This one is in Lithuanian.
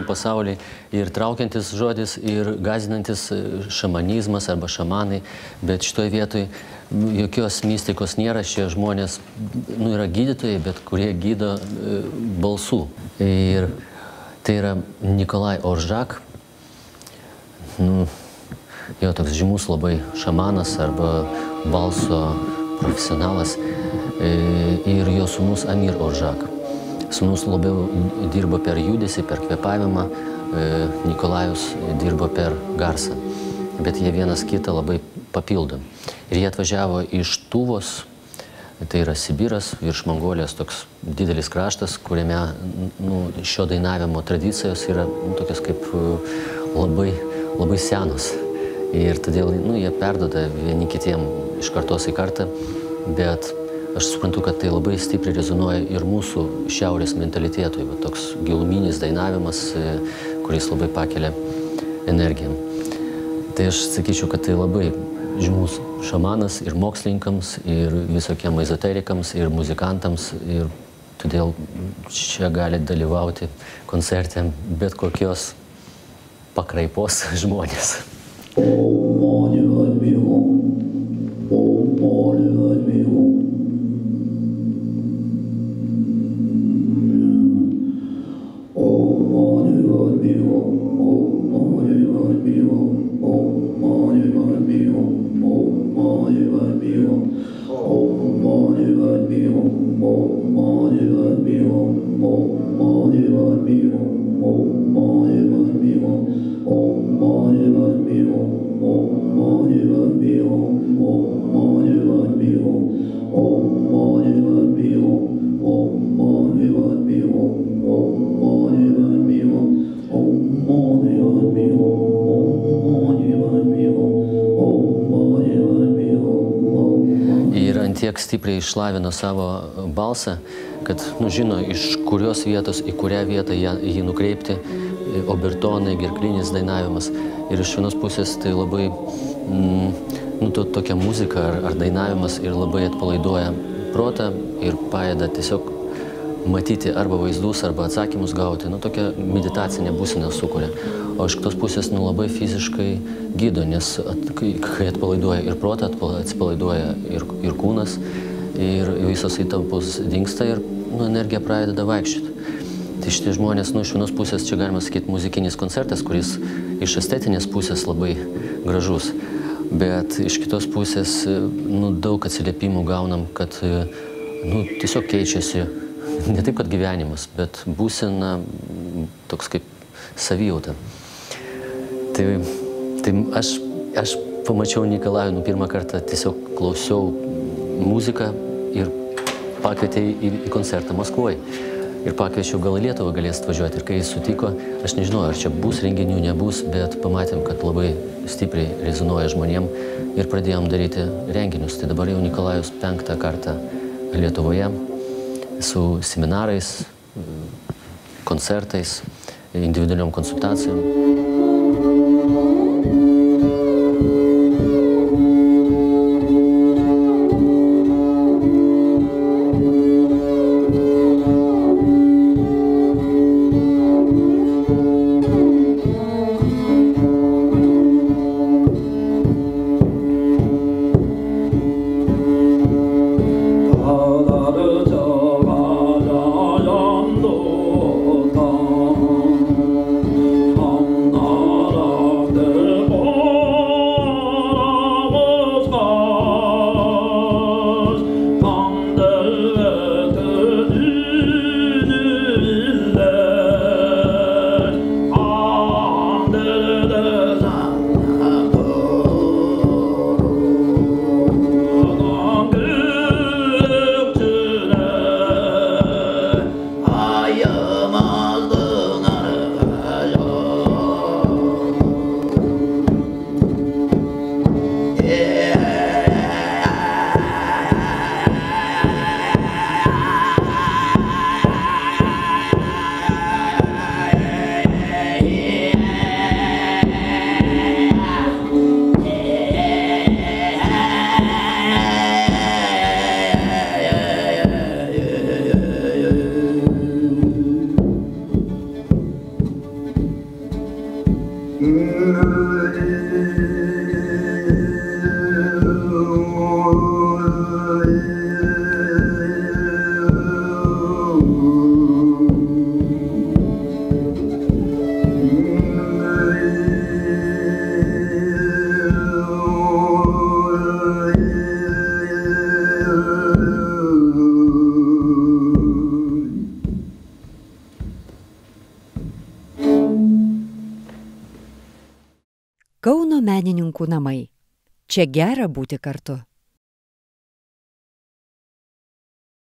pasaulį ir traukiantis žodis, ir gazinantis šamanizmas arba šamanai, bet šitoje vietoje jokios mistikos nėra, šie žmonės yra gydytojai, bet kurie gydo balsų. Ir tai yra Nikolai Oržak, jo toks žymus labai šamanas arba balso profesionalas, ir jo sūnus Amir Oržak. Sūnus labiau dirbo per judesį, per kvėpavimą, Nikolajus dirbo per garsą, bet jie vienas kitą labai papildo. Ir jie atvažiavo iš Tuvos, tai yra Sibiras, virš Mongolijos, toks didelis kraštas, kuriame šio dainavimo tradicijos yra tokios kaip labai senos. Ir todėl jie perduoda vieni kitiem iš kartos į kartą, bet aš suprantu, kad tai labai stipriai rezonuoja ir mūsų šiaurės mentalitetui, toks giluminis dainavimas, kuris labai pakelia energiją. Tai aš sakyčiau, kad tai labai žymus šamanas ir mokslininkams, ir visokiem ezoterikams, ir muzikantams, ir todėl čia gali dalyvauti koncerte bet kokios pakraipos žmonės. Tiek stipriai išlavino savo balsą, kad žino, iš kurios vietos į kurią vietą jį nukreipti, obertonai, gerklinis dainavimas. Ir iš vienos pusės tai labai tokia muzika ar dainavimas ir labai atpalaiduoja protą ir padeda tiesiog matyti arba vaizdus, arba atsakymus gauti. Tokia meditacinė būsena sukuria. O iš kitos pusės labai fiziškai gydo, nes kai atpalaiduoja ir protą, atsipalaiduoja ir kūnas, ir visos įtampos dingsta ir energija pradeda vaikščioti. Tai šitie žmonės, iš vienos pusės čia galima sakyti muzikinis koncertas, kuris iš estetinės pusės labai gražus, bet iš kitos pusės daug atsiliepimų gaunam, kad tiesiog keičiasi, ne taip, kad gyvenimas, bet būsena toks kaip savijauta. Tai aš pamačiau Nikolajų pirmą kartą, tiesiog klausiau muziką ir pakvietė į koncertą Maskvoje. Ir pakviečiau, gal į Lietuvą galės atvažiuoti. Ir kai jis sutiko, aš nežinau, ar čia bus renginių, nebus, bet pamatėm, kad labai stipriai rezonuoja žmonėm ir pradėjom daryti renginius. Tai dabar jau Nikolajus 5. kartą Lietuvoje su seminarais, koncertais, individualiom konsultacijom. Kauno menininkų namai. Čia gera būti kartu.